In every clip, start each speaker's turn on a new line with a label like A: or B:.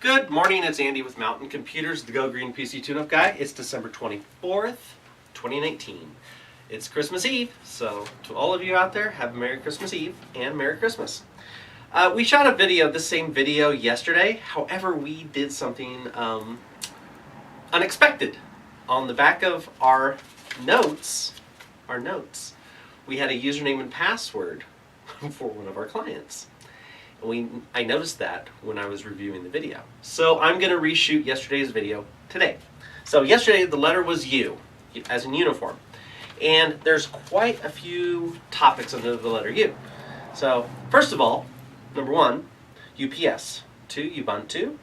A: Good morning, it's Andy with Mountain Computers, the Go Green PC Tune-Up Guy. It's December 24th, 2019. It's Christmas Eve, so to all of you out there, have a Merry Christmas Eve and Merry Christmas. We shot a video, the same video yesterday. However, we did something unexpected. On the back of our notes, we had a username and password for one of our clients. I noticed that when I was reviewing the video. So I'm going to reshoot yesterday's video today. So yesterday the letter was U, as in uniform. And there's quite a few topics under the letter U. So first of all, number one, UPS. 2, Ubuntu.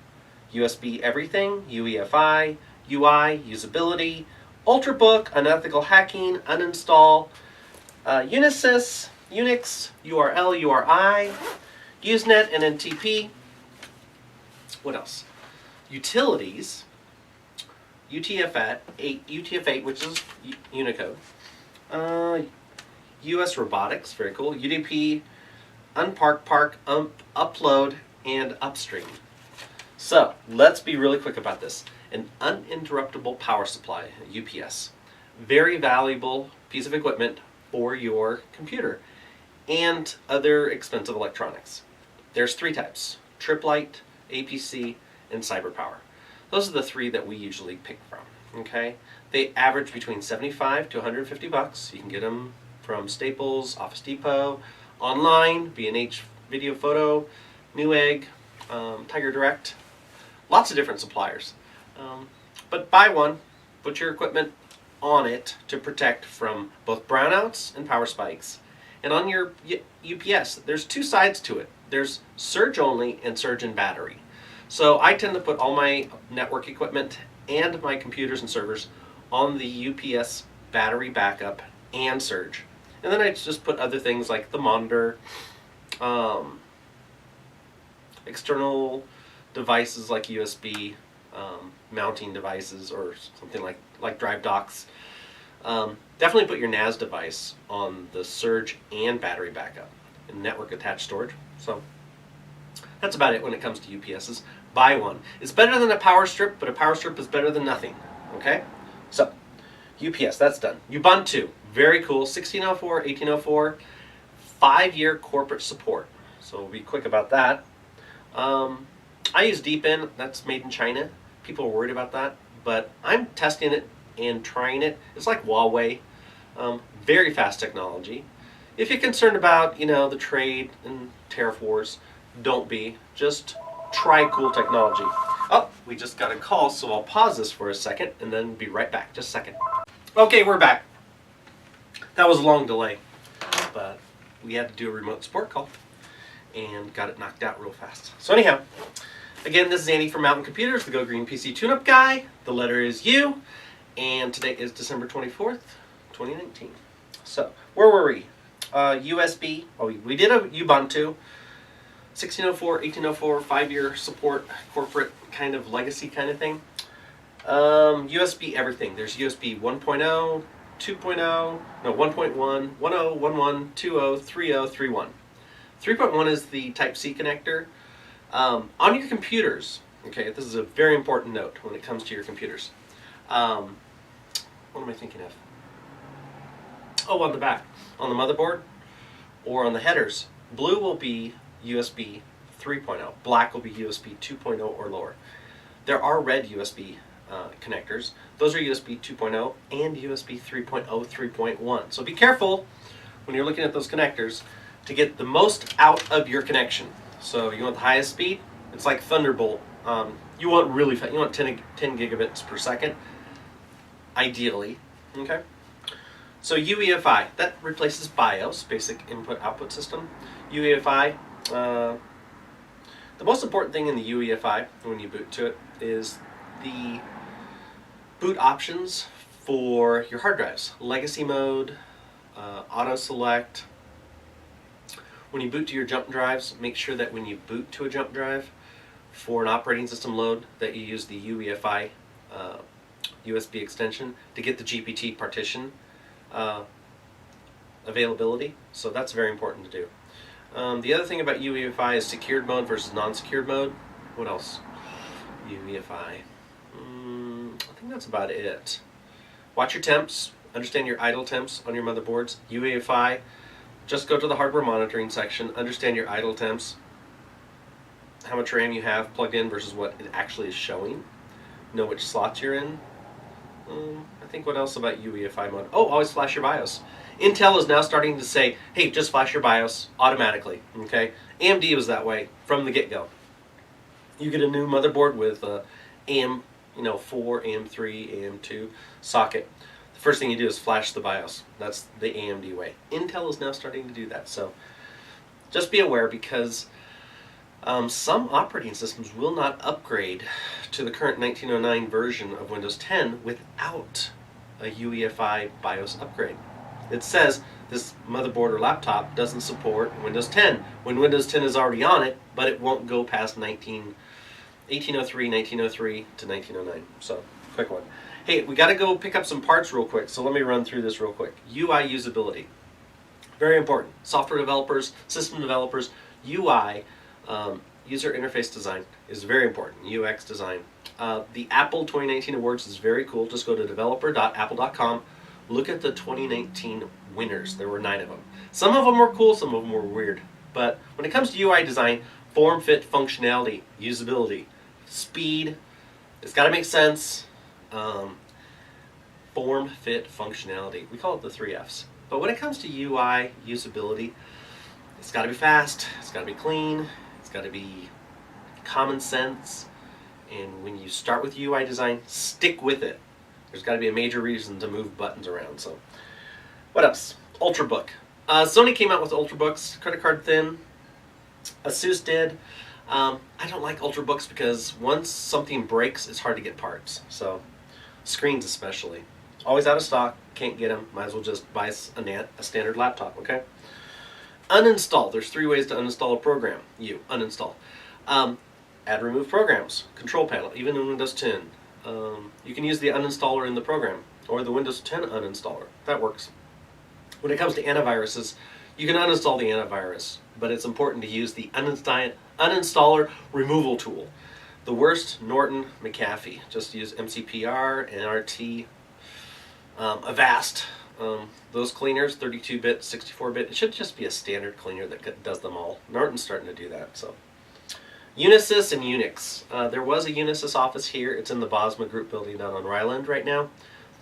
A: USB everything, UEFI, UI, usability, UltraBook, unethical hacking, uninstall, Unisys, UNIX, URL, URI, Usenet and NTP. What else? Utilities, UTF-8, which is Unicode. US Robotics, very cool. UDP, Unpark, Upload, and Upstream. So let's be really quick about this. An uninterruptible power supply, UPS. Very valuable piece of equipment for your computer and other expensive electronics. There's 3 types: Triplite, APC, and CyberPower. Those are the 3 that we usually pick from. Okay, they average between 75 to 150 bucks. You can get them from Staples, Office Depot, online, B&H Video Photo, Newegg, Tiger Direct. Lots of different suppliers. But buy one, put your equipment on it to protect from both brownouts and power spikes. And on your UPS, there's 2 sides to it. There's surge only and surge and battery. So I tend to put all my network equipment and my computers and servers on the UPS battery backup and surge. And then I just put other things like the monitor, external devices like USB mounting devices or something like drive docks. Definitely put your NAS device on the surge and battery backup and network attached storage. So that's about it when it comes to UPSs. Buy one. It's better than a power strip, but a power strip is better than nothing. Okay? So UPS, that's done. Ubuntu, very cool. 1604, 1804, 5-year corporate support. So we'll be quick about that. I use Deepin. That's made in China. People are worried about that, but I'm testing it and trying it. It's like Huawei. Very fast technology. If you're concerned about, the trade and tariff wars, don't be. Just try cool technology. Oh, we just got a call, so I'll pause this for a second and then be right back. Just a second. Okay, we're back. That was a long delay, but we had to do a remote support call and got it knocked out real fast. So anyhow, again, this is Andy from Mountain Computers, the Go Green PC Tune-Up Guy. The letter is U, and today is December 24th, 2019. So, where were we? USB. Oh, we did a Ubuntu. 1604, 1804, 5-year support, corporate kind of legacy kind of thing. USB everything. There's USB 1.0, 2.0, no, 1.1, 10, 11, 20, 30, 31. 3.1 is the Type-C connector. On your computers, okay, this is a very important note when it comes to your computers. What am I thinking of? Oh, on the back. On the motherboard or on the headers, blue will be USB 3.0. Black will be USB 2.0 or lower. There are red USB connectors. Those are USB 2.0 and USB 3.0, 3.1. So be careful when you're looking at those connectors to get the most out of your connection. So you want the highest speed? It's like Thunderbolt. You want really fast. You want 10 gigabits per second, ideally. Okay. So UEFI, that replaces BIOS, basic input-output system. UEFI, the most important thing in the UEFI when you boot to it is the boot options for your hard drives. Legacy mode, auto select. When you boot to your jump drives, make sure that when you boot to a jump drive for an operating system load that you use the UEFI USB extension to get the GPT partition availability. So that's very important to do. The other thing about UEFI is secured mode versus non-secured mode. What else? UEFI. I think that's about it. Watch your temps. Understand your idle temps on your motherboards. UEFI. Just go to the hardware monitoring section. Understand your idle temps. How much RAM you have plugged in versus what it actually is showing. Know which slots you're in. I think what else about UEFI mode? Oh, always flash your BIOS. Intel is now starting to say, hey, just flash your BIOS automatically. Okay, AMD was that way from the get-go. You get a new motherboard with AM, 4, AM3, AM2 socket. The first thing you do is flash the BIOS. That's the AMD way. Intel is now starting to do that. So just be aware, because some operating systems will not upgrade to the current 1909 version of Windows 10 without a UEFI BIOS upgrade. It says this motherboard or laptop doesn't support Windows 10 when Windows 10 is already on it, but it won't go past 1803, 1903 to 1909. So, quick one. Hey, we got to go pick up some parts real quick, so let me run through this real quick. UI usability. Very important. Software developers, system developers, UI, user interface design is very important. UX design. The Apple 2019 Awards is very cool. Just go to developer.apple.com. Look at the 2019 winners. There were 9 of them. Some of them were cool, some of them were weird. But when it comes to UI design, form, fit, functionality, usability, speed, it's got to make sense. Form, fit, functionality. We call it the 3 Fs. But when it comes to UI usability, it's got to be fast, it's got to be clean, it's got to be common sense. And when you start with UI design, stick with it. There's got to be a major reason to move buttons around. So, what else? UltraBook. Sony came out with UltraBooks, credit card thin. Asus did. I don't like UltraBooks because once something breaks, it's hard to get parts. So, screens especially. Always out of stock, can't get them. Might as well just buy a standard laptop, okay? Uninstall. There's 3 ways to uninstall a program. Uninstall. Add remove programs. Control panel, even in Windows 10. You can use the uninstaller in the program, or the Windows 10 uninstaller. That works. When it comes to antiviruses, you can uninstall the antivirus, but it's important to use the uninstaller removal tool. The worst, Norton, McAfee. Just use MCPR, NRT, Avast. Those cleaners, 32-bit, 64-bit, it should just be a standard cleaner that does them all. Norton's starting to do that. So, Unisys and UNIX. There was a Unisys office here. It's in the Bosma Group building down on Ryland right now.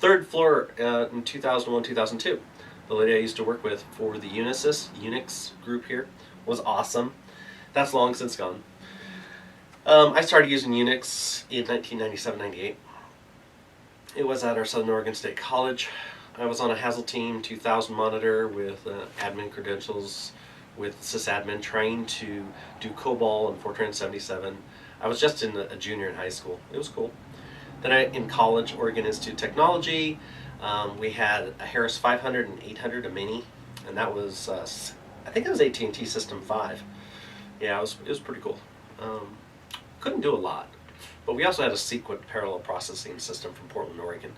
A: 3rd floor in 2001, 2002. The lady I used to work with for the UNIX group here was awesome. That's long since gone. I started using Unix in 1997-98. It was at our Southern Oregon State College. I was on a Hazel Team 2000 monitor with admin credentials, with sysadmin, trying to do COBOL and Fortran 77. I was just a junior in high school. It was cool. Then in college, Oregon Institute of Technology, we had a Harris 500 and 800, a mini, and that was, I think it was AT&T System 5. Yeah, it was pretty cool. Couldn't do a lot, but we also had a Sequent parallel processing system from Portland, Oregon.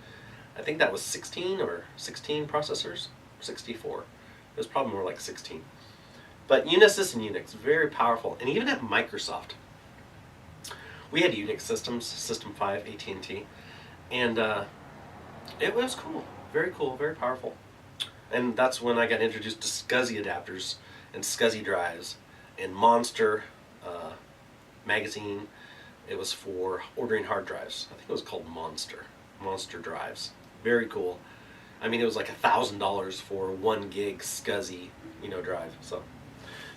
A: I think that was 16 processors, 64. It was probably more like 16. But Unisys and Unix, very powerful. And even at Microsoft, we had Unix systems, System 5, AT&T, and it was cool, very powerful. And that's when I got introduced to SCSI adapters and SCSI drives and Monster magazine. It was for ordering hard drives. I think it was called Monster drives. Very cool. I mean, it was like $1,000 for 1 gig SCSI, drive. So,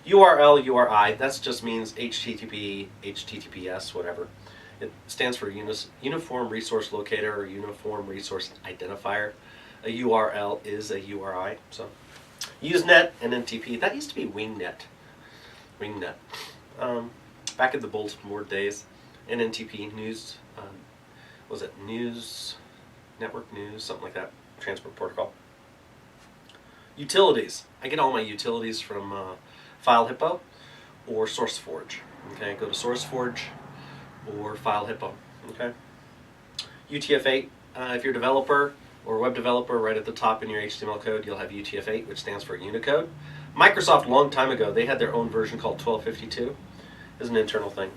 A: URL, URI, that just means HTTP, HTTPS, whatever. It stands for Uniform Resource Locator or Uniform Resource Identifier. A URL is a URI. So, Usenet and NTP. That used to be Wingnet. Back in the bulletin board days, NNTP news. Was it news? Network news, something like that. Transport protocol. Utilities. I get all my utilities from FileHippo or Sourceforge. Okay, go to Sourceforge or FileHippo. Okay. UTF-8. If you're a developer or web developer, right at the top in your HTML code, you'll have UTF-8, which stands for Unicode. Microsoft, long time ago, they had their own version called 1252. It's an internal thing.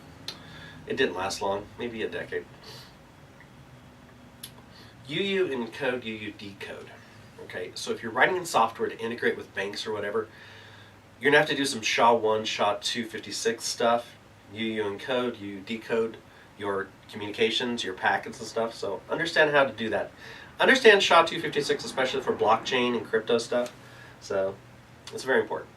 A: It didn't last long, maybe a decade. Uencode, Uudecode. Okay, so if you're writing in software to integrate with banks or whatever, you're going to have to do some SHA-1, SHA-256 stuff. Uencode, Uudecode your communications, your packets and stuff. So understand how to do that. Understand SHA-256, especially for blockchain and crypto stuff. So it's very important.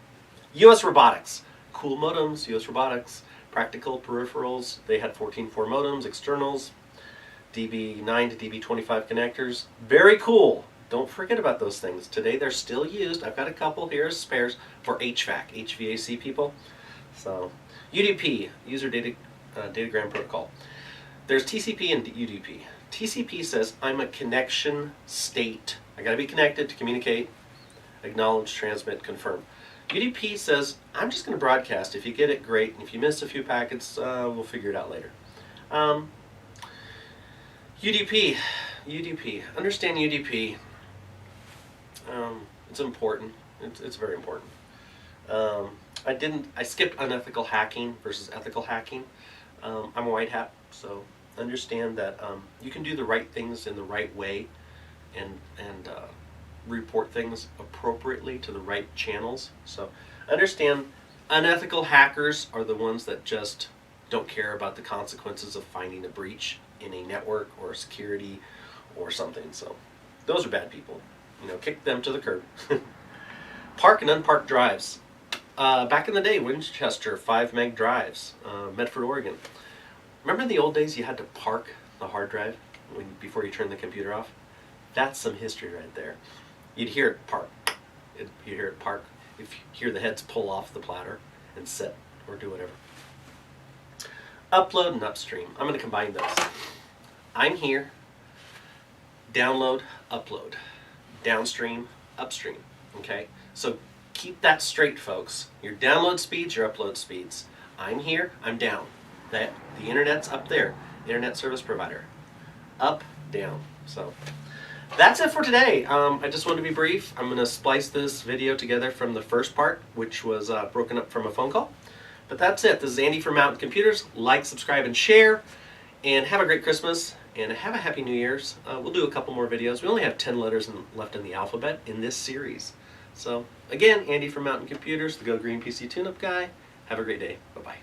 A: US Robotics. Cool modems, US Robotics. Practical peripherals. They had 14.4 modems, externals, DB9 to DB25 connectors. Very cool. Don't forget about those things. Today they're still used. I've got a couple here as spares for HVAC, HVAC people. So UDP, User Datagram Protocol. There's TCP and UDP. TCP says I'm a connection state. I got to be connected to communicate, acknowledge, transmit, confirm. UDP says I'm just going to broadcast. If you get it, great. And if you miss a few packets, we'll figure it out later. UDP. Understand UDP. It's important. It's very important. I skipped unethical hacking versus ethical hacking. I'm a white hat, so understand that you can do the right things in the right way and report things appropriately to the right channels. So understand unethical hackers are the ones that just don't care about the consequences of finding a breach in a network or security or something. So those are bad people. You know, kick them to the curb. Park and unparked drives. Back in the day, Winchester 5 meg drives, Medford, Oregon. Remember in the old days you had to park the hard drive before you turned the computer off? That's some history right there. You'd hear it park. You'd hear it park. If you hear the heads pull off the platter and set or do whatever. Upload and upstream. I'm going to combine those. I'm here. Download, upload. Downstream, upstream. Okay? So keep that straight, folks. Your download speeds, your upload speeds. I'm here, I'm down. The internet's up there. Internet service provider. Up, down. So that's it for today. I just wanted to be brief. I'm going to splice this video together from the first part, which was broken up from a phone call. But that's it. This is Andy from Mountain Computers. Like, subscribe, and share. And have a great Christmas. And have a Happy New Year's. We'll do a couple more videos. We only have 10 letters left in the alphabet in this series. So, again, Andy from Mountain Computers, the Go Green PC Tune-Up guy. Have a great day. Bye-bye.